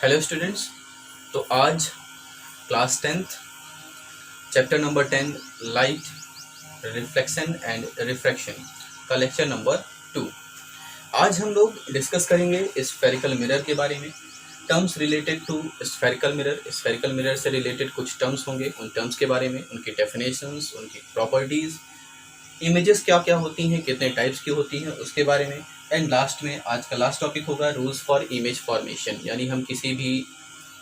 Hello students. तो आज class 10th chapter number 10 light reflection and refraction का lecture number 2। आज हम लोग डिस्कस करेंगे स्फेरिकल मिरर के बारे में, terms related to spherical mirror. Spherical mirror से रिलेटेड कुछ टर्म्स होंगे, उन टर्म्स के बारे में, उनकी डेफिनेशंस, उनकी प्रॉपर्टीज़, इमेजेस क्या क्या होती हैं, कितने टाइप्स की होती हैं, उसके बारे में। एंड लास्ट में आज का लास्ट टॉपिक होगा रूल्स फॉर इमेज फॉर्मेशन, यानी हम किसी भी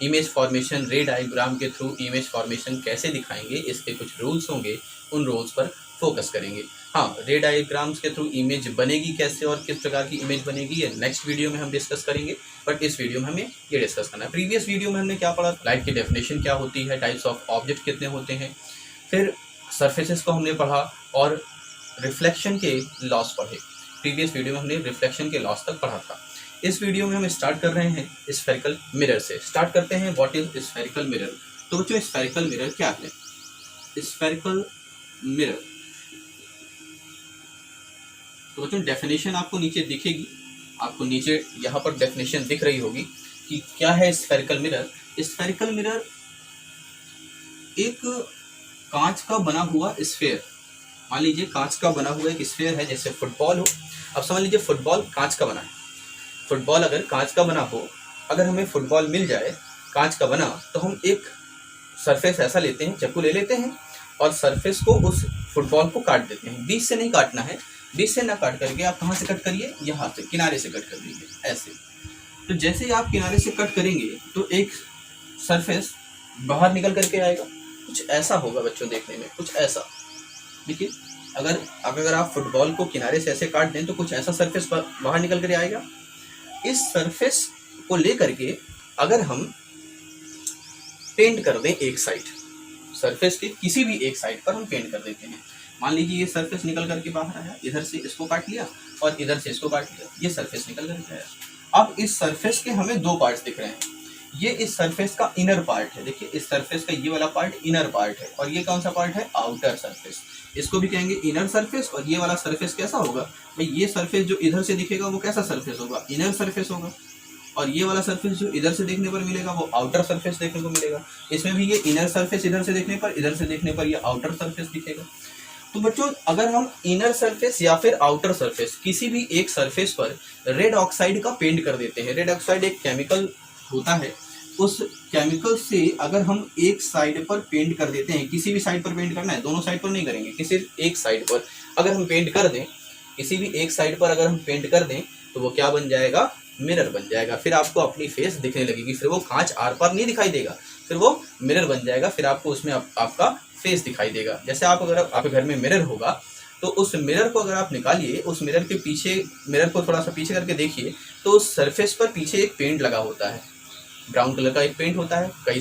इमेज फॉर्मेशन रे डायग्राम के थ्रू इमेज फॉर्मेशन कैसे दिखाएंगे, इसके कुछ रूल्स होंगे, उन रूल्स पर फोकस करेंगे। हाँ, रे डायग्राम्स के थ्रू इमेज बनेगी कैसे और किस प्रकार की इमेज बनेगी ये नेक्स्ट वीडियो में हम डिस्कस करेंगे, बट इस वीडियो में हमें ये डिस्कस करना है। प्रीवियस वीडियो में हमने क्या पढ़ा, लाइट की डेफिनेशन क्या होती है, टाइप्स ऑफ ऑब्जेक्ट कितने होते हैं, फिर सरफेसेस को हमने पढ़ा और रिफ्लेक्शन के लॉस पढ़े। प्रीवियस वीडियो में हमने रिफ्लेक्शन के लॉस तक पढ़ा था। इस वीडियो में हम स्टार्ट कर रहे हैं स्फेरिकल मिरर से। स्टार्ट करते हैं व्हाट इज स्फेरिकल मिरर। तो बच्चों स्फेरिकल मिरर क्या है? स्फेरिकल मिरर, तो बच्चों डेफिनेशन आपको नीचे दिखेगी, आपको नीचे यहाँ पर डेफिनेशन दिख रही होगी कि क्या है स्फेरिकल मिरर। स्फेरिकल मिरर एक कांच का बना हुआ स्फेयर, मान लीजिए कांच का बना हुआ एक स्फेयर है, जैसे फुटबॉल हो। अब समझ लीजिए फुटबॉल कांच का बना है। फुटबॉल अगर कांच का बना हो, अगर हमें फुटबॉल मिल जाए कांच का बना, तो हम एक सरफेस ऐसा लेते हैं, चाकू ले लेते हैं और सरफेस को उस फुटबॉल को काट देते हैं। बीच से नहीं काटना है, बीच से ना काट करके आप कहाँ से कट करिए, यहाँ से किनारे से कट कर दीजिए ऐसे। तो जैसे ही आप किनारे से कट करेंगे तो एक सरफेस बाहर निकल करके आएगा, कुछ ऐसा होगा बच्चों देखने में, कुछ ऐसा। देखिए अगर आप फुटबॉल को किनारे से ऐसे काट दें तो कुछ ऐसा सरफेस बाहर निकल कर आएगा। इस सरफेस को लेकर के अगर हम पेंट कर दें एक साइड, सरफेस के किसी भी एक साइड पर हम पेंट कर देते हैं। मान लीजिए ये सरफेस निकल करके बाहर आया, इधर से इसको काट लिया और इधर से इसको काट लिया, ये सरफेस निकल करके आया। अब इस सरफेस के हमें दो पार्ट्स दिख रहे हैं। ये इस सरफेस का इनर पार्ट है, देखिए इस सरफेस का ये वाला पार्ट इनर पार्ट है, और ये कौन सा पार्ट है, आउटर सरफेस। इसको भी कहेंगे इनर सरफेस। और ये वाला सरफेस कैसा होगा भाई, ये सरफेस जो इधर से दिखेगा वो कैसा सरफेस होगा, इनर सरफेस होगा। और ये वाला सरफेस जो इधर से देखने पर मिलेगा वो आउटर सरफेस देखने को मिलेगा। इसमें भी ये इनर सरफेस इधर से देखने पर, इधर से देखने पर ये आउटर सरफेस दिखेगा। तो बच्चों अगर हम इनर सरफेस या फिर आउटर सरफेस किसी भी एक सरफेस पर रेड ऑक्साइड का पेंट कर देते हैं। रेड ऑक्साइड एक केमिकल होता है, उस केमिकल से अगर हम एक साइड पर पेंट कर देते हैं, किसी भी साइड पर पेंट करना है, दोनों साइड पर नहीं करेंगे, किसी एक साइड पर अगर हम पेंट कर दें, किसी भी एक साइड पर अगर हम पेंट कर दें तो वो क्या बन जाएगा, मिरर बन जाएगा। फिर आपको अपनी फेस दिखने लगेगी, फिर वो कांच आर पार नहीं दिखाई देगा, फिर वो मिरर बन जाएगा। फिर आपको उसमें आपका फेस दिखाई देगा। जैसे आप अगर आपके घर में मिरर होगा तो उस मिरर को अगर आप निकालिए, उस मिरर के पीछे, मिरर को थोड़ा सा पीछे करके देखिए तो उस सरफेस पर पीछे एक पेंट लगा होता है, ब्राउन कलर का एक पेंट होता है। कई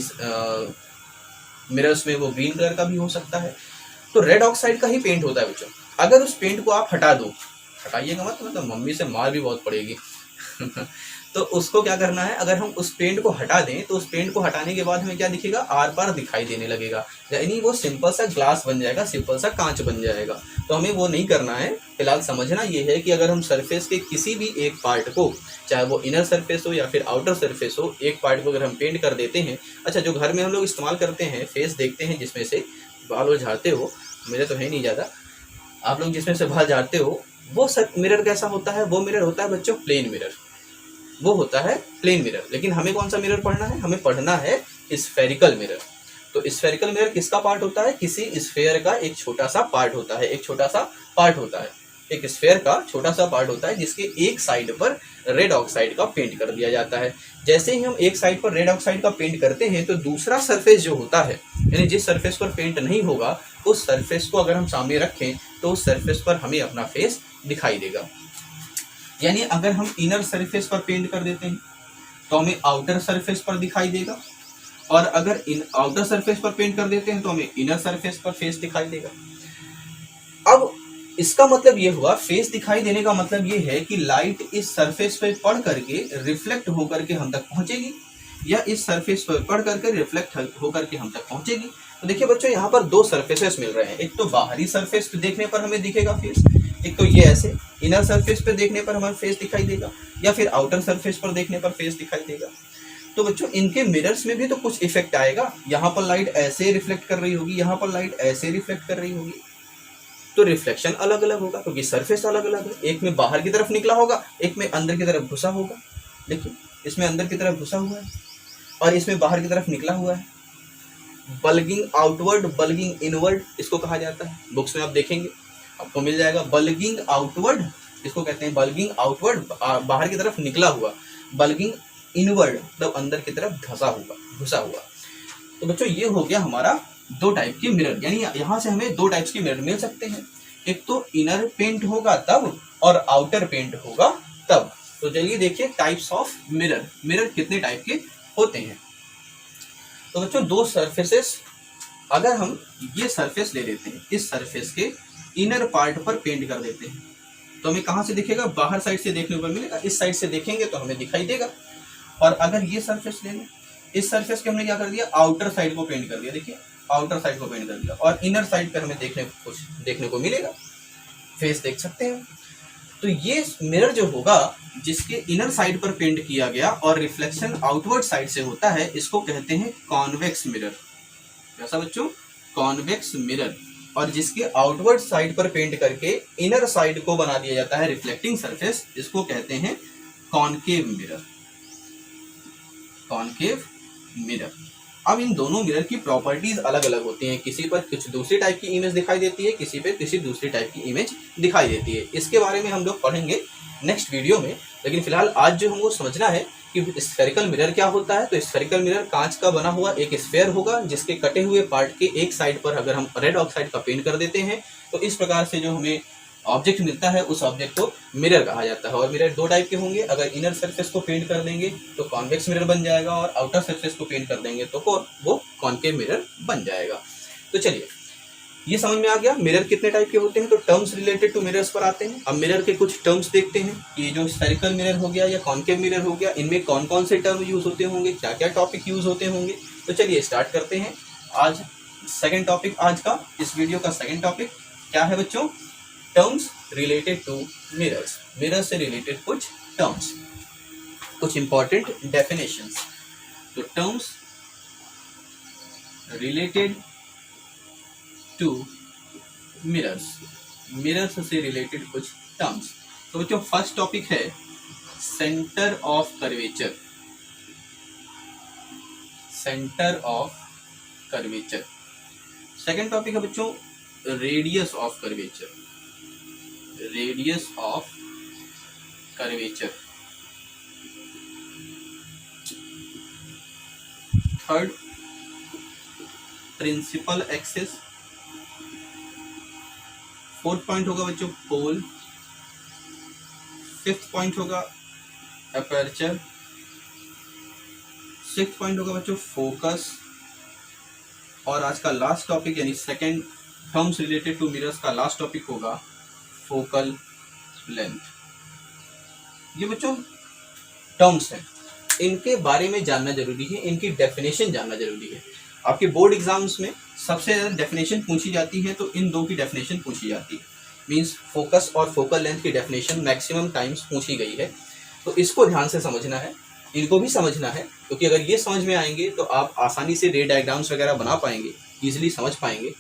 मिरर्स में वो ग्रीन कलर का भी हो सकता है। तो रेड ऑक्साइड का ही पेंट होता है बच्चों। अगर उस पेंट को आप हटा दो, हटाइएगा मत, मतलब मम्मी से मार भी बहुत पड़ेगी तो उसको क्या करना है, अगर हम उस पेंट को हटा दें तो उस पेंट को हटाने के बाद हमें क्या दिखेगा, आर पार दिखाई देने लगेगा, यानी वो सिंपल सा ग्लास बन जाएगा, सिंपल सा कांच बन जाएगा। तो हमें वो नहीं करना है। फिलहाल समझना ये है कि अगर हम सरफेस के किसी भी एक पार्ट को, चाहे वो इनर सरफेस हो या फिर आउटर सरफेस हो, एक पार्ट को अगर हम पेंट कर देते हैं। अच्छा, जो घर में हम लोग इस्तेमाल करते हैं, फेस देखते हैं जिसमें से बाल झाड़ते हो, मेरे तो है नहीं ज़्यादा, आप लोग जिसमें से बाल झाड़ते हो, वो मिरर कैसा होता है, वो मिरर होता है बच्चों प्लेन मिरर, वो होता है प्लेन मिरर। लेकिन हमें कौन सा मिरर पढ़ना है, हमें पढ़ना है स्फेरिकल मिरर। तो स्फेरिकल मिरर किसका पार्ट होता है, किसी स्फेयर का एक छोटा सा पार्ट होता है, एक छोटा सा पार्ट होता है, एक स्फेयर का छोटा सा पार्ट होता है जिसके एक साइड पर रेड ऑक्साइड का पेंट कर दिया जाता है। जैसे ही हम एक साइड पर रेड ऑक्साइड का पेंट करते हैं तो दूसरा सरफेस जो होता है, यानी जिस सरफेस पर पेंट नहीं होगा, उस सरफेस को अगर हम सामने रखें तो उस सरफेस पर हमें अपना फेस दिखाई देगा। यानी अगर हम इनर सरफेस पर पेंट कर देते हैं तो हमें आउटर सरफेस पर दिखाई देगा, और अगर आउटर सरफेस पर पेंट कर देते हैं तो हमें इनर सरफेस पर फेस दिखाई देगा। अब इसका मतलब ये हुआ, फेस दिखाई देने का मतलब ये है कि लाइट इस सरफेस पे पड़ करके रिफ्लेक्ट होकर के हम तक पहुंचेगी, या इस सरफेस पर पड़ करके रिफ्लेक्ट होकर के हम तक पहुंचेगी। तो देखिए बच्चों, यहाँ पर दो सरफेसेस मिल रहे हैं। एक तो बाहरी सरफेस पे देखने पर हमें दिखेगा फेस, एक तो ये ऐसे इनर सरफेस पे देखने पर हमें फेस दिखाई देगा, या फिर आउटर सरफेस पर देखने पर फेस दिखाई देगा। तो बच्चों इनके मिरर्स में भी तो कुछ इफेक्ट आएगा, यहाँ पर लाइट ऐसे रिफ्लेक्ट कर रही होगी, यहाँ पर लाइट ऐसे रिफ्लेक्ट कर रही होगी, तो रिफ्लेक्शन अलग अलग होगा क्योंकि सरफेस अलग अलग है। एक में बाहर की तरफ निकला होगा, एक में अंदर की तरफ घुसा होगा। देखिए इसमें अंदर की तरफ घुसा हुआ है और इसमें बाहर की तरफ निकला हुआ है। बल्गिंग आउटवर्ड, बल्गिंग इनवर्ड इसको कहा जाता है। बुक्स में आप देखेंगे आपको मिल जाएगा। बल्गिंग आउटवर्ड इसको कहते हैं, बल्गिंग आउटवर्ड बाहर की तरफ निकला हुआ, बल्गिंग इनवर्ड मतलब अंदर की तरफ घुसा हुआ। तो बच्चों ये हो गया हमारा दो टाइप के मिरर, यानी यहाँ से हमें दो टाइप्स के मिरर मिल सकते हैं। एक तो इनर पेंट होगा तब और आउटर पेंट होगा तब। तो चलिए देखिए टाइप्स ऑफ मिरर, मिरर कितने टाइप के होते हैं। तो बच्चों दो सरफेसेस, अगर हम ये सरफेस ले लेते हैं, इस सरफेस के इनर पार्ट पर पेंट कर देते हैं तो हमें कहाँ से दिखेगा, बाहर साइड से देखने को मिलेगा। इस साइड से देखेंगे तो हमें दिखाई देगा। और अगर ये सरफेस ले लें, इस सरफेस के हमने क्या कर दिया, आउटर साइड को पेंट कर दिया। देखिए आउटर साइड को पेंट कर दिया और इनर साइड पर हमें कुछ देखने को मिलेगा, फेस देख सकते हैं। तो ये मिरर जो होगा जिसके इनर साइड पर पेंट किया गया और रिफ्लेक्शन आउटवर्ड साइड से होता है, इसको कहते हैं कॉन्वेक्स मिरर। कैसा बच्चों, कॉन्वेक्स मिरर। और जिसके आउटवर्ड साइड पर पेंट करके इनर साइड को बना दिया जाता है रिफ्लेक्टिंग सरफेस, इसको कहते हैं कॉनकेव मिरर, कॉनकेव मिरर। अब इन दोनों मिरर की प्रॉपर्टीज अलग अलग होती हैं, किसी पर कुछ दूसरी टाइप की इमेज दिखाई देती है, किसी पर किसी दूसरी टाइप की इमेज दिखाई देती है। इसके बारे में हम लोग पढ़ेंगे नेक्स्ट वीडियो में, लेकिन फिलहाल आज जो हमको समझना है कि स्फेरिकल मिरर क्या होता है। तो स्फेरिकल मिरर कांच का बना हुआ एक स्फेयर होगा जिसके कटे हुए पार्ट के एक साइड पर अगर हम रेड ऑक्साइड का पेंट कर देते हैं तो इस प्रकार से जो हमें ऑब्जेक्ट मिलता है उस ऑब्जेक्ट को मिरर कहा जाता है। और मिरर दो टाइप के होंगे, अगर इनर सरफेस को पेंट कर देंगे तो कॉन्वेक्स मिरर बन जाएगा और आउटर सरफेस को पेंट कर देंगे तो वो कॉनकेव मिरर बन जाएगा। तो चलिए ये समझ में आ गया मिरर कितने टाइप के होते हैं। तो टर्म्स रिलेटेड टू मिरर्स पर आते हैं। अब मिरर के कुछ टर्म्स देखते हैं, ये जो स्फेरिकल मिरर हो गया या कॉनकेव मिरर हो गया, इनमें कौन कौन से टर्म यूज होते होंगे, क्या क्या टॉपिक यूज होते होंगे। तो चलिए स्टार्ट करते हैं। आज सेकेंड टॉपिक, आज का इस वीडियो का सेकेंड टॉपिक क्या है बच्चों, terms related to mirrors. Mirror से रिलेटेड कुछ टर्म्स, कुछ इंपॉर्टेंट डेफिनेशंस। तो terms related to mirrors, mirrors से रिलेटेड कुछ टर्म्स। तो बच्चों फर्स्ट टॉपिक है centre of curvature, centre of curvature. Second topic है बच्चों radius of curvature, radius of curvature. Third principal axis. Fourth point होगा बच्चों पोल। फिफ्थ पॉइंट होगा अपर्चर। सिक्स्थ पॉइंट होगा बच्चों फोकस। और आज का लास्ट टॉपिक यानी second terms related to mirrors का लास्ट टॉपिक होगा फोकल लेंथ। ये बच्चों टर्म्स हैं, इनके बारे में जानना जरूरी है, इनकी डेफिनेशन जानना जरूरी है। आपके बोर्ड एग्जाम्स में सबसे ज़्यादा डेफिनेशन पूछी जाती है तो इन दो की डेफिनेशन पूछी जाती है। मींस फोकस और फोकल लेंथ की डेफिनेशन मैक्सिमम टाइम्स पूछी गई है। तो इसको ध्यान से समझना है, इनको भी समझना है, क्योंकि अगर ये समझ में आएंगे तो आप आसानी से रे डायग्राम्स वगैरह बना पाएंगे, ईजिली समझ पाएंगे।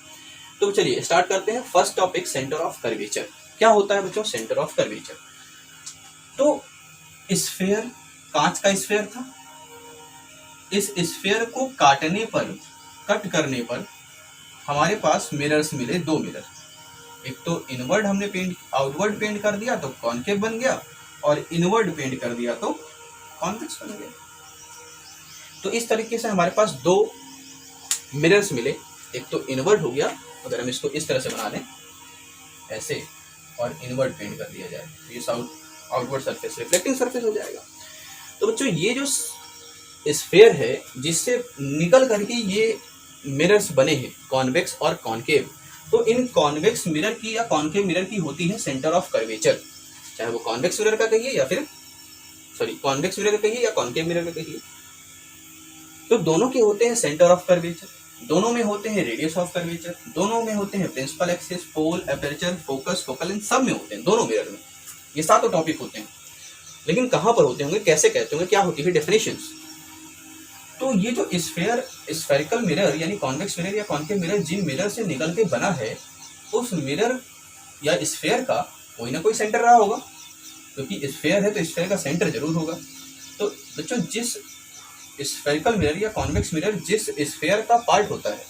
तो चलिए स्टार्ट करते हैं। First topic centre of curvature. क्या होता है बच्चों सेंटर ऑफ कर्वेचर? तो स्फेयर, कांच का स्फेयर था, इस स्फेयर को काटने पर, कट करने पर हमारे पास मिरर्स मिले, दो मिरर। एक तो इनवर्ड हमने पेंट, आउटवर्ड पेंट कर दिया तो कॉनकेव बन गया, और इनवर्ड पेंट कर दिया तो कॉन्वेक्स बन गया। तो इस तरीके से हमारे पास दो मिरर्स मिले। एक तो इनवर्ड हो गया, अगर हम इसको इस तरह से बना दें ऐसे और इनवर्ड पेंट कर दिया जाए तो ये आउटवर्ड सरफेस रिफ्लेक्टिंग सरफेस हो जाएगा। तो बच्चों ये जो स्फेयर है जिससे निकल करके ये मिरर्स बने हैं कॉन्वेक्स और कॉनकेव, तो इन कॉन्वेक्स मिरर की या कॉनकेव मिरर की होती है सेंटर ऑफ कर्वेचर। चाहे वो कॉन्वेक्स मिरर का कहिए या फिर कॉन्वेक्स मिरर का कहिए या कॉनकेव मिरर का कहिए, तो दोनों के होते हैं सेंटर ऑफ कर्वेचर, दोनों में होते हैं रेडियस ऑफ कर्वेचर, दोनों में होते हैं principal axis, pole, aperture, focus, focal length, सब में होते हैं दोनों मिरर में। ये सातों टॉपिक होते हैं। लेकिन कहाँ पर होते होंगे, कैसे कहते होंगे, क्या होती है डेफिनेशंस? तो ये जो स्फेरिकल मिरर यानी कॉन्वेक्स मिरर या कॉन्केव मिरर जिन मिरर से निकल के बना है, उस मिरर या स्फेयर का कोई ना कोई सेंटर रहा होगा, क्योंकि स्फेयर है तो स्फेयर का सेंटर जरूर होगा। तो बच्चों जिस स्फेरिकल मिरर या कॉन्वेक्स मिरर जिस स्फेयर का पार्ट होता है,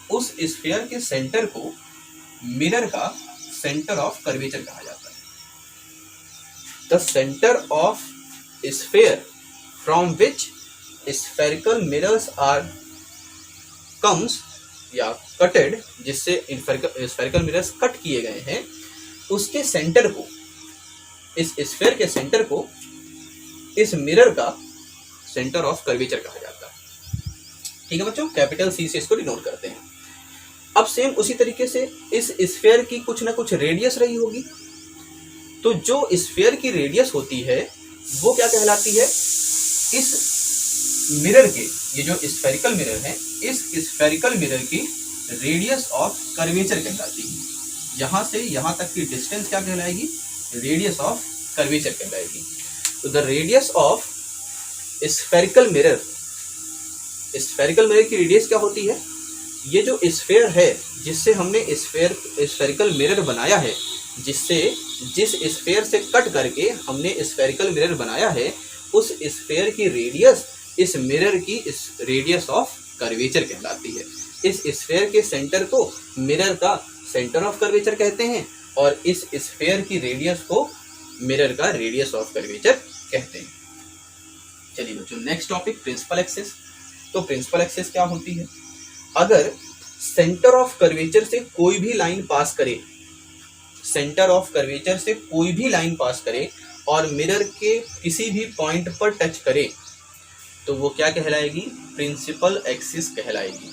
उस स्फेयर के सेंटर को मिरर का सेंटर ऑफ कर्वेचर कहा जाता है। The centre of sphere from which spherical mirrors are comes या कटेड, जिससे स्फेरिकल मिरर्स कट किए गए हैं, उसके सेंटर को, इस स्फेयर के सेंटर को इस मिरर का सेंटर ऑफ कर्वेचर कहा जाता है। ठीक है बच्चों, कैपिटल सी से इसको डिनोट करते हैं। अब सेम उसी तरीके से इस स्फेयर की कुछ ना कुछ रेडियस रही होगी, तो जो स्फेयर की रेडियस होती है वो क्या कहलाती है, इस मिरर के, ये जो स्फेरिकल मिरर है, इस स्फेरिकल मिरर की रेडियस ऑफ कर्वेचर कहलाती है। यहां से यहां तक की डिस्टेंस क्या कहलाएगी, रेडियस ऑफ कर्वेचर कहलाएगी। तो the radius of spherical mirror की रेडियस क्या होती है, ये जो स्फेयर है जिससे हमने स्फेरिकल मिरर बनाया है, जिस स्फेयर से कट करके हमने स्फेरिकल मिरर बनाया है, उस स्फेयर की रेडियस इस मिरर की इस रेडियस ऑफ कर्वेचर कहलाती है। इस स्फेयर के सेंटर को मिरर का सेंटर ऑफ कर्वेचर कहते हैं और इस स्फेयर की रेडियस को मिरर का रेडियस ऑफ कर्वेचर कहते हैं। चलिए बच्चों, नेक्स्ट टॉपिक प्रिंसिपल एक्सिस। तो प्रिंसिपल एक्सिस क्या होती है, अगर सेंटर ऑफ कर्वेचर से कोई भी लाइन पास करे, सेंटर ऑफ कर्वेचर से कोई भी लाइन पास करे और मिरर के किसी भी पॉइंट पर टच करे, तो वो क्या कहलाएगी, प्रिंसिपल एक्सिस कहलाएगी।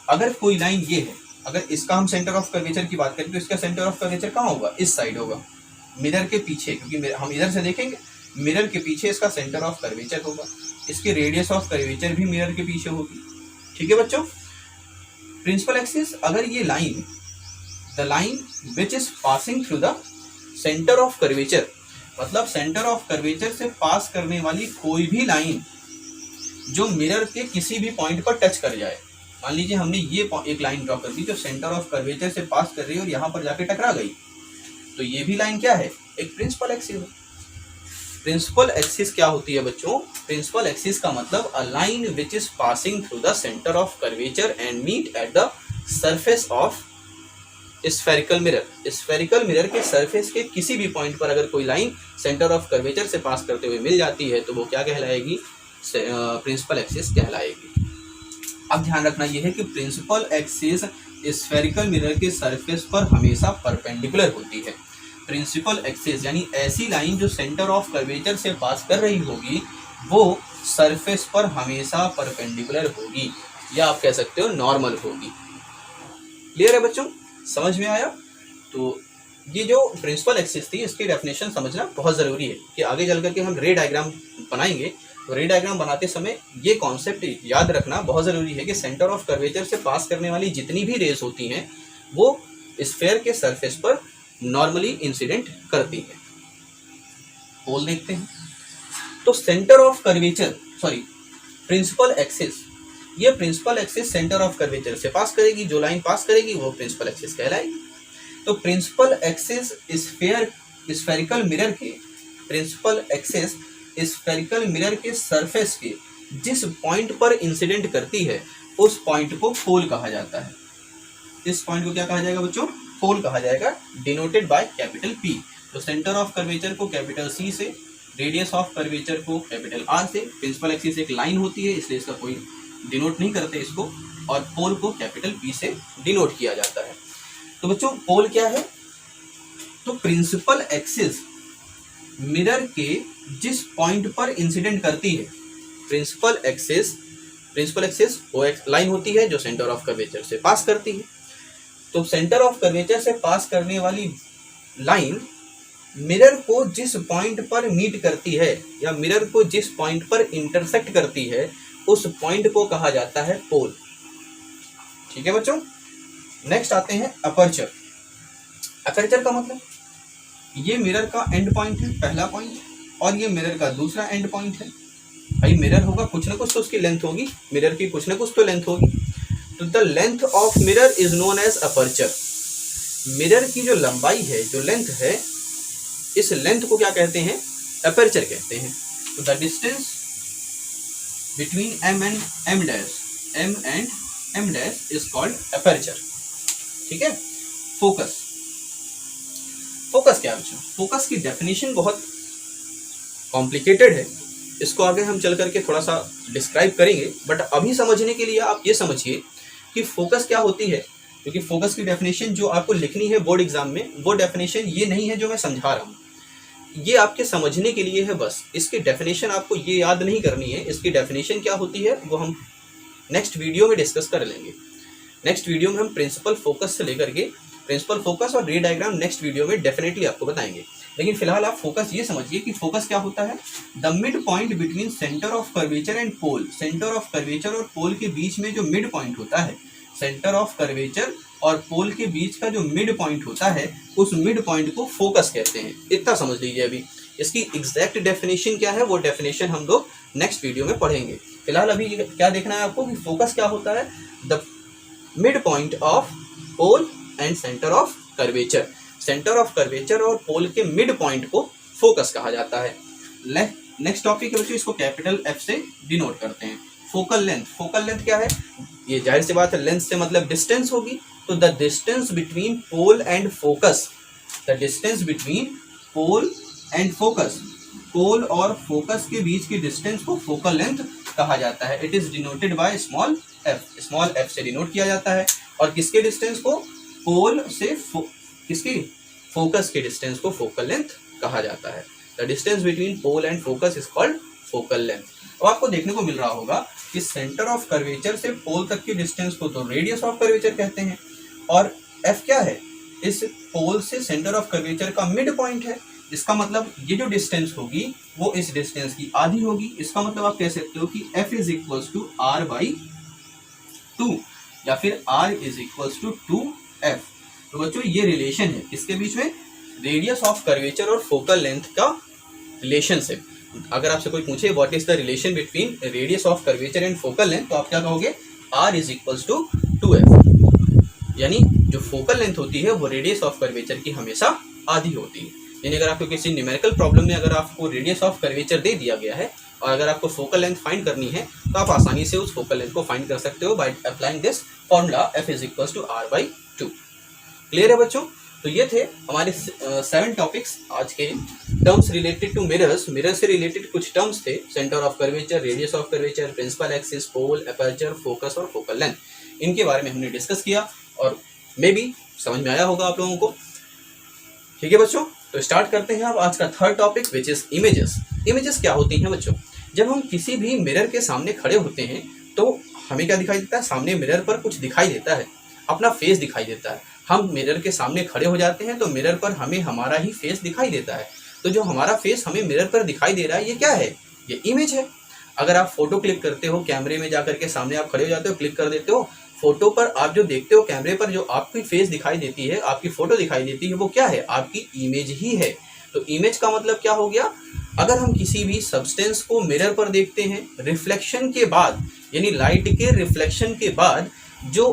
अगर कोई लाइन ये है, अगर इसका हम सेंटर ऑफ कर्वेचर की बात करें तो इसका सेंटर ऑफ कर्वेचर कहाँ होगा, इस साइड होगा, मिरर के पीछे, क्योंकि हम इधर से देखेंगे, मिरर के पीछे इसका सेंटर ऑफ कर्वेचर होगा, इसकी रेडियस ऑफ कर्वेचर भी मिरर के पीछे होगी। ठीक है बच्चों, प्रिंसिपल एक्सिस, अगर ये line, the line which is passing through the centre of curvature, मतलब सेंटर ऑफ कर्वेचर से पास करने वाली कोई भी लाइन जो मिरर के किसी भी पॉइंट पर टच कर जाए, मान लीजिए हमने ये एक लाइन ड्रॉ कर दी जो सेंटर ऑफ कर्वेचर से पास कर रही है और यहाँ पर जाके टकरा गई, तो ये भी लाइन क्या है, एक प्रिंसिपल एक्सिस है। प्रिंसिपल एक्सिस क्या होती है बच्चों, प्रिंसिपल एक्सिस का मतलब a line which is passing through the centre of curvature and meet at the surface of spherical mirror. Spherical mirror के सरफेस के किसी भी पॉइंट पर अगर कोई लाइन सेंटर ऑफ कर्वेचर से पास करते हुए मिल जाती है तो वो क्या कहलाएगी, प्रिंसिपल एक्सिस कहलाएगी। अब ध्यान रखना यह है कि प्रिंसिपल एक्सिस स्फेरिकल मिरर के सरफेस पर हमेशा परपेंडिकुलर होती है। प्रिंसिपल एक्सिस यानी ऐसी लाइन जो सेंटर ऑफ कर्वेचर से पास कर रही होगी वो सरफेस पर हमेशा परपेंडिकुलर होगी, या आप कह सकते हो नॉर्मल होगी। क्लियर है बच्चों, समझ में आया? तो ये जो प्रिंसिपल एक्सिस थी इसकी डेफिनेशन समझना बहुत ज़रूरी है कि आगे चल करके हम रे डायग्राम बनाएंगे, तो रे डायग्राम बनाते समय ये कॉन्सेप्ट याद रखना बहुत ज़रूरी है कि सेंटर ऑफ कर्वेचर से पास करने वाली जितनी भी रेज होती हैं वो स्फेयर के सरफेस पर नॉर्मली इंसिडेंट करती है। पोल देखते हैं, तो centre of curvature principal axis, ये principal axis centre of curvature से पास करेगी, जो लाइन पास करेगी वो प्रिंसिपल एक्सिस कहलाएगी। तो प्रिंसिपल एक्सिस स्फेरिकल मिरर के प्रिंसिपल एक्सिस स्फेरिकल मिरर के सरफेस के जिस पॉइंट पर इंसिडेंट करती है उस पॉइंट को पोल कहा जाता है। इस पॉइंट को क्या कहा जाएगा बच्चों, पोल कहा जाएगा, डिनोटेड बाय कैपिटल P। तो सेंटर ऑफ कर्वेचर को कैपिटल C से, रेडियस ऑफ कर्वेचर को कैपिटल R से, प्रिंसिपल एक्सिस एक लाइन होती है इसलिए इसका कोई डिनोट नहीं करते इसको, और पोल को कैपिटल P से डिनोट किया जाता है। तो बच्चों पोल क्या है, तो प्रिंसिपल एक्सिस मिरर के जिस पॉइंट पर इंसिडेंट करती है, प्रिंसिपल एक्सिस वो एक लाइन होती है जो सेंटर ऑफ कर्वेचर से पास करती है। तो सेंटर ऑफ कर्वेचर से पास करने वाली लाइन मिरर को जिस पॉइंट पर मीट करती है या मिरर को जिस पॉइंट पर इंटरसेक्ट करती है उस पॉइंट को कहा जाता है पोल। ठीक है बच्चों, नेक्स्ट आते हैं अपर्चर। अपर्चर का मतलब ये मिरर का एंड पॉइंट है, पहला पॉइंट, और ये मिरर का दूसरा एंड पॉइंट है। भाई मिरर होगा कुछ ना कुछ तो उसकी लेंथ होगी, मिरर की कुछ ना कुछ तो लेंथ होगी। तो the length of mirror is known as aperture. Mirror की जो लंबाई है, जो लेंथ है, इस लेंथ को क्या कहते हैं? अपर्चर कहते हैं। तो the distance between m and m dash is called aperture. ठीक है। फोकस, फोकस क्या है? फोकस की डेफिनेशन बहुत कॉम्प्लिकेटेड है, इसको आगे हम चल करके थोड़ा सा डिस्क्राइब करेंगे, बट अभी समझने के लिए आप ये समझिए कि फोकस क्या होती है, क्योंकि फोकस की डेफिनेशन जो आपको लिखनी है बोर्ड एग्जाम में, वो डेफिनेशन ये नहीं है जो मैं समझा रहा हूँ, ये आपके समझने के लिए है बस। इसकी डेफिनेशन आपको ये याद नहीं करनी है, इसकी डेफिनेशन क्या होती है वो हम नेक्स्ट वीडियो में डिस्कस कर लेंगे। नेक्स्ट वीडियो में हम प्रिंसिपल फोकस से लेकर के प्रिंसिपल फोकस और रे डायग्राम नेक्स्ट वीडियो में डेफिनेटली आपको बताएंगे। लेकिन फिलहाल आप फोकस ये समझिए कि फोकस क्या होता है। The mid point between centre of curvature and pole. Centre of curvature और पोल के बीच में जो मिड पॉइंट होता है, सेंटर ऑफ कर्वेचर और पोल के बीच का जो मिड पॉइंट होता है, उस मिड पॉइंट को फोकस कहते हैं। इतना समझ लीजिए। अभी इसकी एग्जैक्ट डेफिनेशन क्या है, वो डेफिनेशन हम लोग नेक्स्ट वीडियो में पढ़ेंगे। फिलहाल अभी क्या देखना है आपको कि फोकस क्या होता है। The mid point of pole and centre of curvature. Centre of curvature और पोल के मिड पॉइंट को फोकस कहा जाता है। नेक्स्ट टॉपिक है बच्चों, इसको कैपिटल एफ से डिनोट करते हैं। Focal length. फोकल लेंथ क्या है? ये जाहिर सी बात है, लेंथ से मतलब डिस्टेंस होगी। तो the distance between pole and focus, the distance between pole and focus, pole और फोकस के बीच की डिस्टेंस को फोकल लेंथ कहा जाता है। It is denoted by small F. Small F से डिनोट किया जाता है। और किसके डिस्टेंस को? पोल से किसकी? फोकस के डिस्टेंस को फोकल लेंथ कहा जाता है। The distance between pole and focus is called focal length. अब आपको देखने को मिल रहा होगा कि सेंटर ऑफ कर्वेचर से पोल तक की डिस्टेंस को तो रेडियस ऑफ कर्वेचर कहते हैं, और एफ क्या है? इस पोल से सेंटर ऑफ कर्वेचर का मिड पॉइंट है। इसका मतलब ये जो डिस्टेंस होगी वो इस डिस्टेंस की आधी होगी। इसका मतलब आप कह सकते हो कि F is equals to R by 2 या फिर are is equals to 2f। तो बच्चों ये रिलेशन है किसके बीच में? रेडियस ऑफ कर्वेचर और फोकल लेंथ का रिलेशनशिप। अगर आपसे कोई पूछे what is the relation between radius of curvature and focal length, तो आप क्या कहोगे? r is equals to 2f। यानी जो फोकल लेंथ होती है वो रेडियस ऑफ कर्वेचर की हमेशा आधी होती है। यानी अगर आपको किसी न्यूमेरिकल प्रॉब्लम में अगर आपको रेडियस ऑफ कर्वेचर दे दिया गया है और अगर आपको फोकल लेंथ फाइंड करनी है, तो आप आसानी से उस फोकल लेंथ को फाइंड कर सकते हो by applying this formula f is equals to r by 2। Clear है बच्चों? तो ये थे हमारे 7 टॉपिक्स आज के। Terms related to mirrors, mirror से रिलेटेड कुछ टर्म्स थे। Centre of curvature, radius of curvature, principal axis, pole, aperture, focus और फोकल लेंथ, इनके बारे में हमने डिस्कस किया और मे बी समझ में आया होगा आप लोगों को। ठीक है बच्चों, तो स्टार्ट करते हैं अब आज का third topic which is images. Images क्या होती हैं बच्चों? जब हम किसी भी मिरर के सामने खड़े होते हैं तो हमें क्या दिखाई देता है? सामने मिरर पर कुछ दिखाई देता है, अपना फेस दिखाई देता है। हम मिरर के सामने खड़े हो जाते हैं तो मिरर पर हमें हमारा ही फेस दिखाई देता है। तो जो हमारा फेस हमें मिरर पर दिखाई दे रहा है, ये क्या है? ये इमेज है। अगर आप फोटो क्लिक करते हो, कैमरे में जाकर के सामने आप खड़े हो जाते हो, क्लिक कर देते हो, फोटो पर आप जो देखते हो, कैमरे पर जो आपकी फेस दिखाई देती है, आपकी फोटो दिखाई देती है, वो क्या है? आपकी इमेज ही है। तो इमेज का मतलब क्या हो गया? अगर हम किसी भी सब्सटेंस को मिरर पर देखते हैं, रिफ्लेक्शन के बाद, यानी लाइट के रिफ्लेक्शन के बाद जो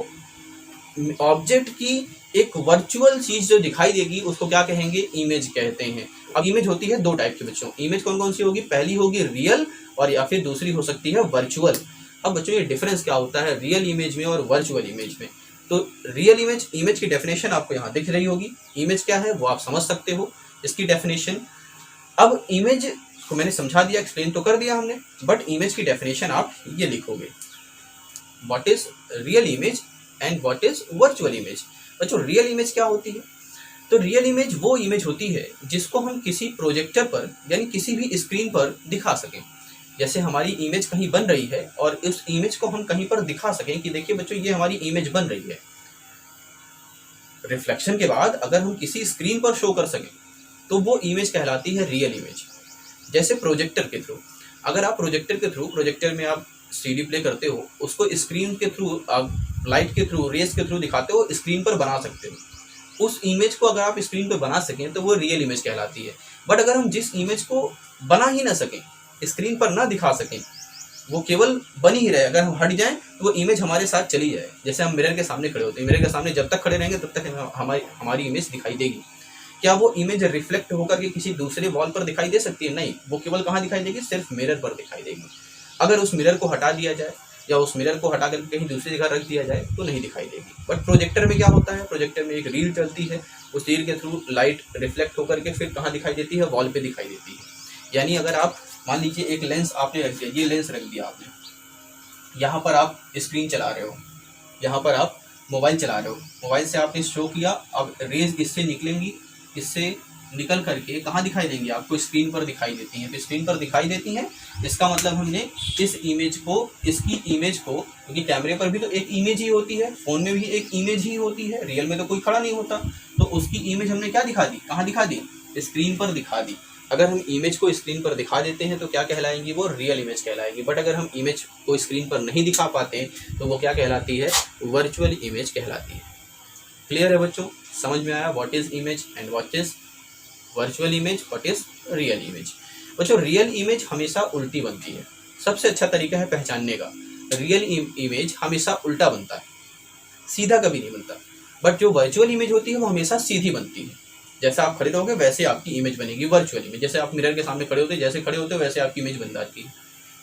ऑब्जेक्ट की एक वर्चुअल चीज जो दिखाई देगी, उसको क्या कहेंगे? इमेज कहते हैं। अब इमेज होती है 2 टाइप की बच्चों। इमेज कौन कौन सी होगी? पहली होगी रियल और या फिर दूसरी हो सकती है वर्चुअल। अब बच्चों ये डिफरेंस क्या होता है रियल इमेज में और वर्चुअल इमेज में? तो रियल इमेज, इमेज की डेफिनेशन आपको यहाँ दिख रही होगी। इमेज क्या है वो आप समझ सकते हो, इसकी डेफिनेशन। अब इमेज को मैंने समझा दिया, एक्सप्लेन तो कर दिया हमने, बट इमेज की डेफिनेशन आप ये लिखोगे, what is real image and what is virtual image. बच्चों रियल इमेज क्या होती है? तो रियल इमेज वो इमेज होती है जिसको हम किसी प्रोजेक्टर पर यानी किसी भी स्क्रीन पर दिखा सकें। जैसे हमारी इमेज कहीं बन रही है और इस इमेज को हम कहीं पर दिखा सकें कि देखिए बच्चों ये हमारी इमेज बन रही है। रिफ्लेक्शन के बाद अगर हम किसी स्क्रीन पर शो कर सकें तो वो इमेज कहलाती है रियल इमेज। जैसे प्रोजेक्टर के थ्रू, अगर आप प्रोजेक्टर के थ्रू, प्रोजेक्टर में आप सीडी प्ले करते हो, उसको स्क्रीन के थ्रू, लाइट के थ्रू, रेस के थ्रू दिखाते हो, स्क्रीन पर बना सकते हो। उस इमेज को अगर आप स्क्रीन पर बना सकें तो वो रियल इमेज कहलाती है। बट अगर हम जिस इमेज को बना ही ना सकें, स्क्रीन पर ना दिखा सकें, वो केवल बन ही रहे, अगर हम हट जाएं तो वो इमेज हमारे साथ चली जाए। जैसे हम मिरर के सामने खड़े होते हैं, मिरर के सामने जब तक खड़े रहेंगे तब तक हमारी इमेज दिखाई देगी। क्या वो इमेज रिफ्लेक्ट होकर के किसी दूसरे वॉल पर दिखाई दे सकती है? नहीं, वो केवल कहाँ दिखाई देगी? सिर्फ मिरर पर दिखाई देगी। अगर उस मिरर को हटा दिया जाए या उस मिरर को हटा कर कहीं दूसरी जगह रख दिया जाए तो नहीं दिखाई देगी। बट प्रोजेक्टर में क्या होता है, प्रोजेक्टर में एक रील चलती है, उस रील के थ्रू लाइट रिफ्लेक्ट होकर के फिर कहाँ दिखाई देती है? वॉल पे दिखाई देती है। यानी अगर आप मान लीजिए एक लेंस आपने रख दिया, ये लेंस रख दिया आपने, यहाँ पर आप स्क्रीन चला रहे हो, यहाँ पर आप मोबाइल चला रहे हो, मोबाइल से आपने शो किया, अब रेज इससे निकलेंगी, इससे निकल करके कहाँ दिखाई देंगी? आपको स्क्रीन पर दिखाई देती हैं। तो स्क्रीन पर दिखाई देती हैं, इसका मतलब हमने इस इमेज को, इसकी इमेज को, क्योंकि कैमरे पर भी तो एक इमेज ही होती है, फ़ोन में भी एक इमेज ही होती है, रियल में तो कोई खड़ा नहीं होता, तो उसकी इमेज हमने क्या दिखा दी? कहाँ दिखा दी? स्क्रीन पर दिखा दी। अगर हम इमेज को स्क्रीन पर दिखा देते हैं तो क्या कहलाएंगी? वो रियल इमेज कहलाएगी। बट अगर हम इमेज को स्क्रीन पर नहीं दिखा पाते तो वो क्या कहलाती है? वर्चुअल इमेज कहलाती है। क्लियर है बच्चों? समझ में आया what is image and what is virtual image, what is real image? बच्चों रियल इमेज हमेशा उल्टी बनती है। सबसे अच्छा तरीका है पहचानने का, रियल इमेज हमेशा उल्टा बनता है, सीधा कभी नहीं बनता। बट जो वर्चुअल इमेज होती है वो हमेशा सीधी बनती है। जैसा आप खड़े रहोगे वैसे आपकी इमेज बनेगी वर्चुअल इमेज। जैसे आप मिरर के सामने खड़े होते, जैसे खड़े होते हो वैसे आपकी इमेज बन जाती है।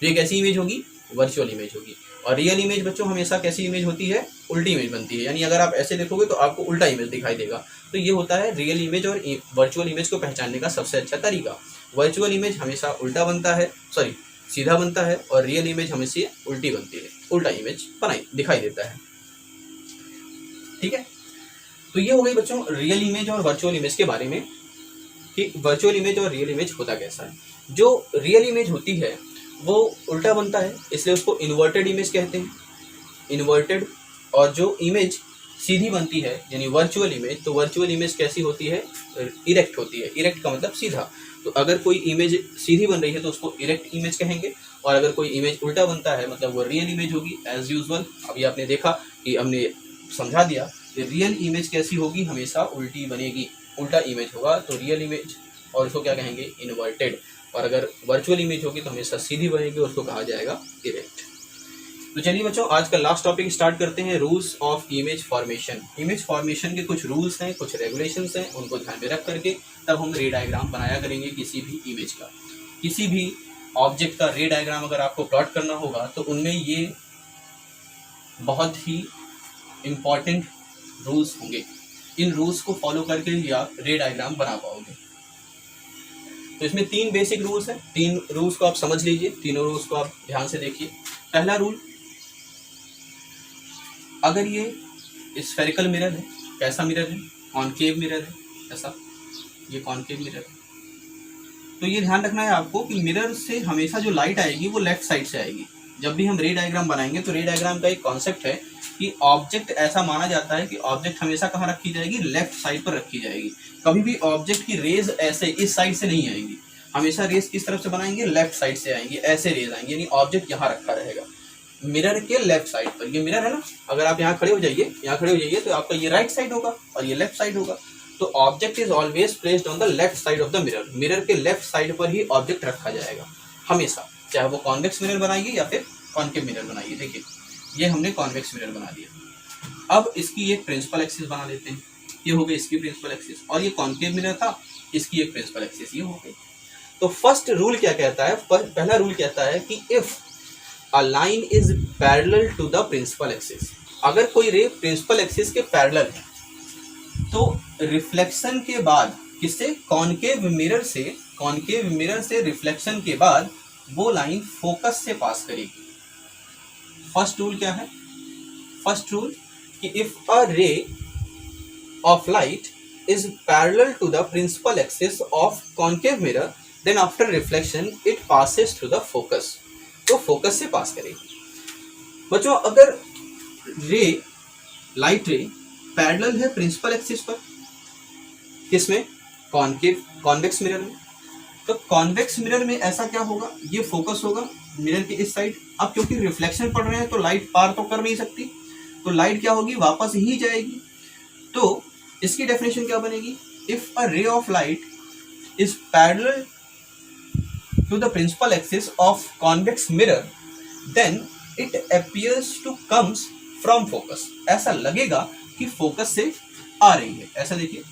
तो ये कैसी इमेज होगी? वर्चुअल इमेज होगी। और रियल इमेज बच्चों हमेशा कैसी इमेज होती है? उल्टी इमेज बनती है। यानी अगर आप ऐसे देखोगे तो आपको उल्टा इमेज दिखाई देगा। तो ये होता है रियल इमेज और वर्चुअल इमेज को पहचानने का सबसे अच्छा तरीका। वर्चुअल इमेज हमेशा उल्टा बनता है, सॉरी सीधा बनता है, और रियल इमेज हमेशा उल्टी बनती है, उल्टा इमेज दिखाई देता है। ठीक है, तो ये हो गई बच्चों रियल इमेज और वर्चुअल इमेज के बारे में कि वर्चुअल इमेज और रियल इमेज होता कैसा है। जो रियल इमेज होती है वो उल्टा बनता है, इसलिए उसको इन्वर्टेड इमेज कहते हैं, इन्वर्टेड। और जो इमेज सीधी बनती है यानी वर्चुअल इमेज, तो वर्चुअल इमेज कैसी होती है? इरेक्ट होती है। इरेक्ट का मतलब सीधा। तो अगर कोई इमेज सीधी बन रही है तो उसको इरेक्ट इमेज कहेंगे, और अगर कोई इमेज उल्टा बनता है मतलब वो रियल इमेज होगी। एज यूजुअल अभी आपने देखा कि हमने समझा दिया कि रियल इमेज कैसी होगी? हमेशा उल्टी बनेगी, उल्टा इमेज होगा, तो रियल इमेज, और उसको क्या कहेंगे? इन्वर्टेड। और अगर वर्चुअल इमेज होगी तो हमेशा सीधी बनेगी, उसको कहा जाएगा इरेक्ट। तो चलिए बच्चों आज का लास्ट टॉपिक स्टार्ट करते हैं, rules of image formation. Image formation के कुछ रूल्स हैं, कुछ रेगुलेशंस हैं, उनको ध्यान में रख करके तब हम रे डायग्राम बनाया करेंगे किसी भी इमेज का। किसी भी ऑब्जेक्ट का रे डायग्राम अगर आपको प्लॉट करना होगा तो उनमें ये बहुत ही इम्पॉर्टेंट रूल्स होंगे। इन रूल्स को फॉलो करके ही आप रे डायग्राम बना पाओगे। तो इसमें 3 बेसिक रूल्स हैं, 3 रूल्स को आप समझ लीजिए, तीनों रूल्स को आप ध्यान से देखिए। पहला रूल, अगर ये स्फेरिकल मिरर है, कैसा मिरर है? कॉनकेव मिरर है, ऐसा ये कॉनकेव मिरर है, तो ये ध्यान रखना है आपको कि मिरर से हमेशा जो लाइट आएगी वो लेफ्ट साइड से आएगी। जब भी हम रे डायग्राम बनाएंगे तो रे डायग्राम का एक कॉन्सेप्ट है कि ऑब्जेक्ट, ऐसा माना जाता है कि ऑब्जेक्ट हमेशा कहाँ रखी जाएगी? लेफ्ट साइड पर रखी जाएगी। कभी भी ऑब्जेक्ट की रेज ऐसे इस साइड से नहीं आएंगी, हमेशा रेज किस तरफ से बनाएंगे? लेफ्ट साइड से आएंगी, ऐसे रेज आएंगी, यानी ऑब्जेक्ट यहाँ रखा रहेगा मिरर के लेफ्ट साइड पर। ये मिरर है ना, अगर आप यहाँ खड़े हो जाइए, यहाँ खड़े हो जाइए तो आपका ये राइट साइड होगा और ये लेफ्ट साइड होगा। तो object is always placed on the left side of the mirror. Mirror के लेफ्ट साइड पर ही ऑब्जेक्ट रखा जाएगा हमेशा, चाहे वो कॉन्वेक्स मिरर बनाइए या फिर कॉनकेव मिरर बनाइए। देखिए ये हमने कॉन्वेक्स मिरर बना दिया। अब इसकी एक प्रिंसिपल एक्सिस बना लेते हैं, ये हो गई इसकी प्रिंसिपल एक्सिस, और ये कॉनकेव मिरर था, इसकी एक प्रिंसिपल एक्सिस ये हो गई। तो फर्स्ट रूल क्या कहता है? पहला रूल कहता है कि if a line is parallel to the principal axis, अगर कोई रे प्रिंसिपल एक्सिस के पैरेलल है तो रिफ्लेक्शन के बाद किससे? कॉनकेव मिरर से रिफ्लेक्शन के बाद वो लाइन फोकस से पास करेगी। फर्स्ट रूल क्या है? फर्स्ट रूल कि if a ray of light is parallel to the principal axis of concave mirror, then after reflection it passes through the focus, तो फोकस से पास करेगी। बच्चों अगर लाइट रे पैरेलल है principal axis पर, किसमें? Convex mirror में, तो कॉन्वेक्स मिरर में ऐसा क्या होगा? ये फोकस होगा मिरर के इस साइड। अब क्योंकि रिफ्लेक्शन पड़ रहे हैं तो लाइट पार तो कर नहीं सकती, तो लाइट क्या होगी? वापस ही जाएगी। तो इसकी डेफिनेशन क्या बनेगी? If a ray of light is parallel to the principal axis of convex mirror then it appears to comes from focus. ऐसा लगेगा कि फोकस से आ रही है। ऐसा देखिए,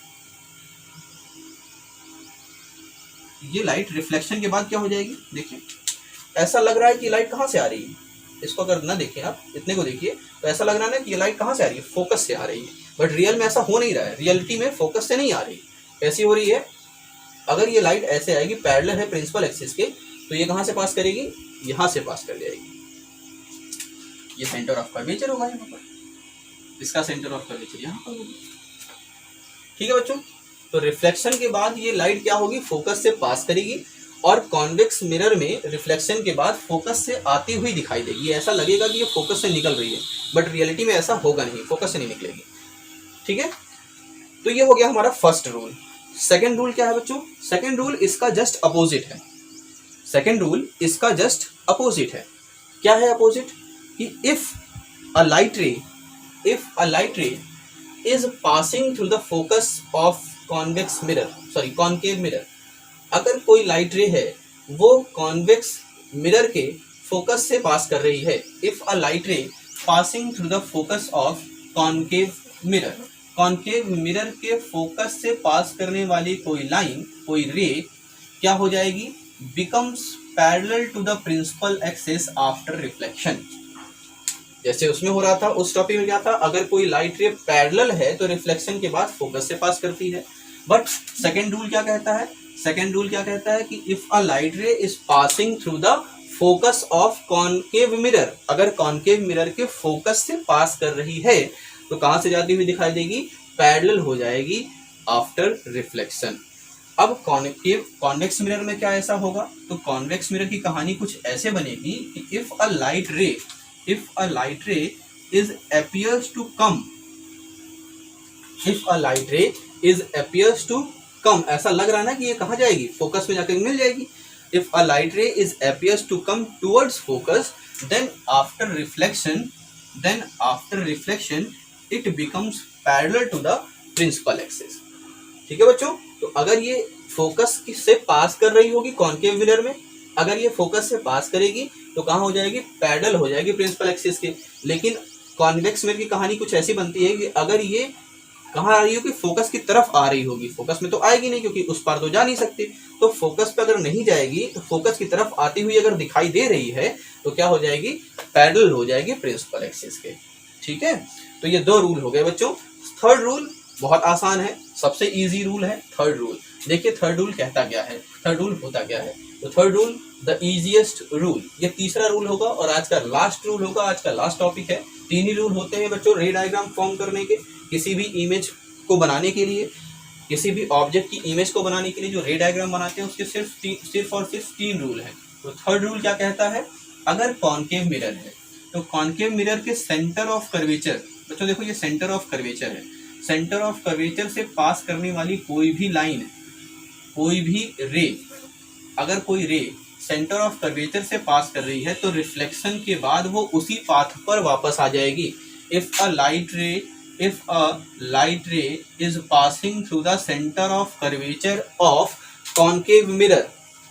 ये लाइट रिफ्लेक्शन के बाद क्या हो जाएगी, देखिए ऐसा लग रहा है कि लाइट कहां से आ रही है। इसको अगर ना देखें आप, इतने को देखिए, तो ऐसा लग रहा है ना कि ये लाइट कहां से आ रही है, फोकस से आ रही है। बट रियल में ऐसा हो नहीं रहा है, रियलिटी में फोकस से नहीं आ रही। कैसी हो रही है, अगर ये लाइट ऐसे आएगी, पैरेलल है प्रिंसिपल एक्सिस के, तो ये कहां से पास करेगी, यहां से पास कर जाएगी। ये सेंटर ऑफ कर्वेचर होगा यहाँ पर, इसका सेंटर ऑफ कर्वेचर यहाँ पर होगा। ठीक है बच्चों, तो रिफ्लेक्शन के बाद ये लाइट क्या होगी, फोकस से पास करेगी, और कॉन्वेक्स मिरर में रिफ्लेक्शन के बाद फोकस से आती हुई दिखाई देगी। ऐसा लगेगा कि ये फोकस से निकल रही है, बट रियलिटी में ऐसा होगा नहीं, फोकस से नहीं निकलेगी। ठीक है, तो ये हो गया हमारा फर्स्ट रूल। सेकेंड रूल क्या है बच्चों, सेकेंड रूल इसका जस्ट अपोजिट है। सेकेंड रूल इसका जस्ट अपोजिट है। क्या है अपोजिट, कि इफ अ लाइट रे is passing through the focus of convex mirror, sorry concave mirror, अगर कोई लाइट रे है वो कॉन्वेक्स मिरर के फोकस से पास कर रही है, इफ अ लाइट रे passing through the focus of concave mirror, concave mirror के फोकस से पास करने वाली कोई लाइन, कोई रे क्या हो जाएगी, becomes parallel to the principal axis after reflection. जैसे उसमें हो रहा था, उस टॉपिक में क्या था, अगर कोई लाइट रे पैरेलल है तो रिफ्लेक्शन के बाद फोकस से पास करती है। बट सेकेंड रूल क्या कहता है, सेकेंड रूल क्या कहता है कि इफ अ लाइट रे is passing through the focus of concave mirror, अगर कॉनकेव मिरर के फोकस से पास कर रही है तो कहां से जाती हुई दिखाई देगी, पैरेलल हो जाएगी आफ्टर रिफ्लेक्शन। अब कॉन्वेक्स मिरर में क्या ऐसा होगा, तो कॉन्वेक्स मिरर की कहानी कुछ ऐसे बनेगी कि इफ अ लाइट रे इज appears to come, ऐसा लग रहा है ना कि ये कहाँ जाएगी, फोकस में जाकर मिल जाएगी। इफ अ लाइट रे is appears to come towards focus, then after reflection it becomes parallel to the principal axis। ठीक है बच्चों, तो अगर ये फोकस से पास कर रही होगी कॉनकेव मिरर में, अगर ये फोकस से पास करेगी तो कहाँ हो जाएगी, पैरेलल हो जाएगी प्रिंसिपल एक्सिस के। लेकिन कॉन्वेक्स मिरर की कहानी कुछ ऐसी बनती है कि अगर ये कहाँ आ रही होगी, फोकस की तरफ आ रही होगी, फोकस में तो आएगी नहीं क्योंकि उस पार तो जा नहीं सकती, तो फोकस पे अगर नहीं जाएगी तो फोकस की तरफ आती हुई अगर दिखाई दे रही है तो क्या हो जाएगी, पैरेलल हो जाएगी प्रिंसिपल एक्सिस के। ठीक है, तो ये दो रूल हो गए बच्चों। थर्ड रूल बहुत आसान है, सबसे इजी रूल है थर्ड रूल। देखिए थर्ड रूल कहता क्या है, थर्ड रूल होता क्या है, तो third rule the easiest rule, ये तीसरा रूल होगा और आज का लास्ट रूल होगा, आज का लास्ट टॉपिक है। तीन ही रूल होते हैं बच्चों रे डायग्राम फॉर्म करने के, किसी भी इमेज को बनाने के लिए, किसी भी ऑब्जेक्ट की इमेज को बनाने के लिए जो रे डायग्राम बनाते हैं उसके सिर्फ और सिर्फ तीन रूल है। तो थर्ड रूल क्या कहता है, अगर कॉनकेव मिरर है तो कॉनकेव मिरर के सेंटर ऑफ कर्वेचर, बच्चों देखो ये सेंटर ऑफ कर्वेचर है, सेंटर ऑफ कर्वेचर से पास करने वाली कोई भी लाइन, कोई भी रे, अगर कोई रे सेंटर ऑफ कर्वेचर से पास कर रही है तो रिफ्लेक्शन के बाद वो उसी पाथ पर वापस आ जाएगी। इफ अ लाइट रे is passing through the centre of curvature of concave mirror,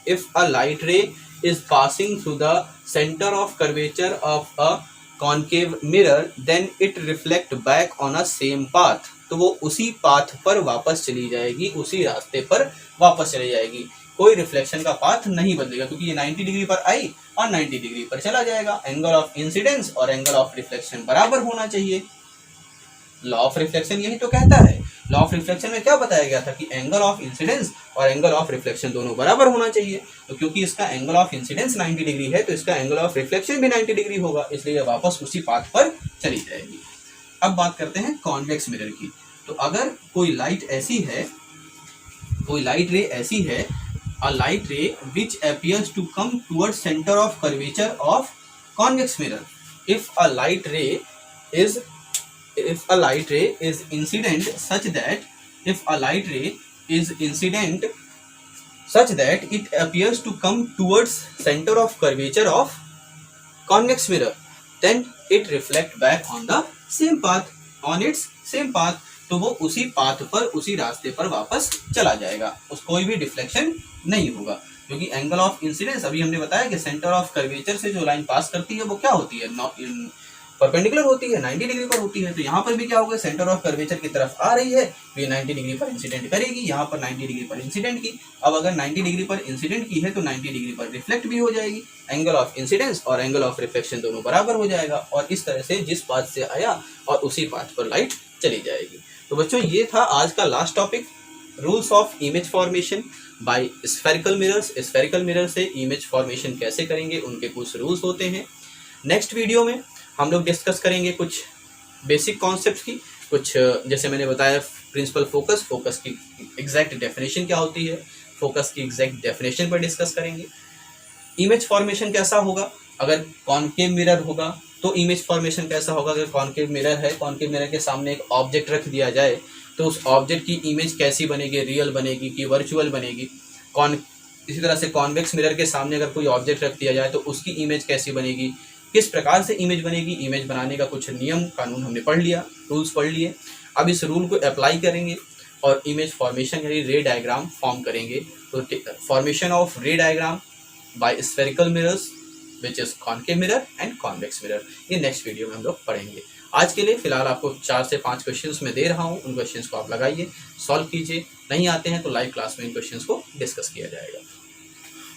if a light रे is passing through the center of curvature of a concave mirror, then it reflect back on a same path, तो वो उसी path पर वापस चली जाएगी, उसी रास्ते पर वापस चली जाएगी, कोई रिफ्लेक्शन का पाथ नहीं बदलेगा क्योंकि ये 90 डिग्री पर आई और 90 डिग्री पर चला जाएगा। एंगल ऑफ इंसिडेंस और एंगल ऑफ रिफ्लेक्शन बराबर होना चाहिए। लॉ ऑफ रिफ्लेक्शन यही तो कहता है। लॉ ऑफ रिफ्लेक्शन में क्या बताया गया था कि एंगल ऑफ इंसिडेंस और एंगल ऑफ रिफ्लेक्शन दोनों बराबर होना चाहिए। तो क्योंकि इसका एंगल ऑफ इंसिडेंस 90 डिग्री है तो इसका एंगल ऑफ रिफ्लेक्शन भी 90 डिग्री होगा, इसलिए वापस उसी पाथ पर चली जाएगी। अब बात करते हैं कॉन्वेक्स मिरर की। तो अगर कोई लाइट ऐसी है, कोई लाइट रे ऐसी है, a light ray which appears to come towards centre of curvature of convex mirror, if a light ray is incident such that it appears to come towards center of curvature of convex mirror, then it reflect back on the same path, on its same path, तो वो उसी path पर, उसी रास्ते पर वापस चला जाएगा, उस कोई भी डिफ्लेक्शन नहीं होगा। क्योंकि एंगल ऑफ इंसिडेंस अभी हमने बताया कि सेंटर ऑफ कर्वेचर से जो लाइन पास करती है वो क्या होती है, परपेंडिकुलर होती है, 90 डिग्री पर होती है। तो यहाँ पर भी क्या होगा, सेंटर ऑफ कर्वेचर की तरफ आ रही है तो ये 90 डिग्री पर इंसिडेंट करेगी, यहाँ पर 90 डिग्री पर इंसिडेंट की। अब अगर 90 डिग्री पर इंसिडेंट की है तो 90 डिग्री पर रिफ्लेक्ट भी हो जाएगी। एंगल ऑफ इंसिडेंस और एंगल ऑफ रिफ्लेक्शन दोनों बराबर हो जाएगा और इस तरह से जिस पाथ से आया और उसी पाथ पर लाइट चली जाएगी। तो बच्चों ये था आज का last topic, rules of image formation by spherical mirrors. Spherical mirror से इमेज फॉर्मेशन कैसे करेंगे, उनके कुछ रूल्स होते हैं। नेक्स्ट वीडियो में हम लोग डिस्कस करेंगे कुछ बेसिक कॉन्सेप्ट्स की, कुछ जैसे मैंने बताया प्रिंसिपल फोकस, फोकस की एग्जैक्ट डेफिनेशन क्या होती है, फोकस की एग्जैक्ट डेफिनेशन पर डिस्कस करेंगे। इमेज फॉर्मेशन कैसा होगा, अगर कॉनकेव मिरर होगा तो इमेज फॉर्मेशन कैसा होगा, अगर कॉनकेव मिरर है, कॉनकेव मिरर के सामने एक ऑब्जेक्ट रख दिया जाए तो उस ऑब्जेक्ट की इमेज कैसी बनेगी, रियल बनेगी कि वर्चुअल बनेगी। इसी तरह से कॉन्वेक्स मिरर के सामने अगर कोई ऑब्जेक्ट रख दिया जाए तो उसकी इमेज कैसी बनेगी, किस प्रकार से इमेज बनेगी। इमेज बनाने का कुछ नियम कानून हमने पढ़ लिया, रूल्स पढ़ लिए। अब इस रूल को अप्लाई करेंगे और इमेज फॉर्मेशन यानी रे डायग्राम फॉर्म करेंगे। तो formation of ray diagram by spherical mirrors which is concave mirror and convex mirror, ये नेक्स्ट वीडियो में हम लोग पढ़ेंगे। आज के लिए फिलहाल आपको 4 से 5 क्वेश्चंस मैं दे रहा हूँ, उन क्वेश्चंस को आप लगाइए, सॉल्व कीजिए। नहीं आते हैं तो लाइव क्लास में इन क्वेश्चंस को डिस्कस किया जाएगा।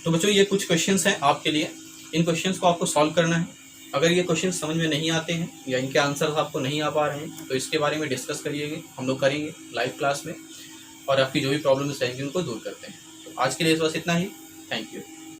तो बच्चों ये कुछ क्वेश्चंस हैं आपके लिए, इन क्वेश्चंस को आपको सॉल्व करना है। अगर ये क्वेश्चन समझ में नहीं आते हैं या इनके आंसर्स आपको नहीं आ पा रहे हैं तो इसके बारे में डिस्कस करिएगा, हम लोग करेंगे लाइव क्लास में और आपकी जो भी प्रॉब्लम्स रहेंगी उनको दूर करते हैं। तो आज के लिए बस इतना ही, थैंक यू।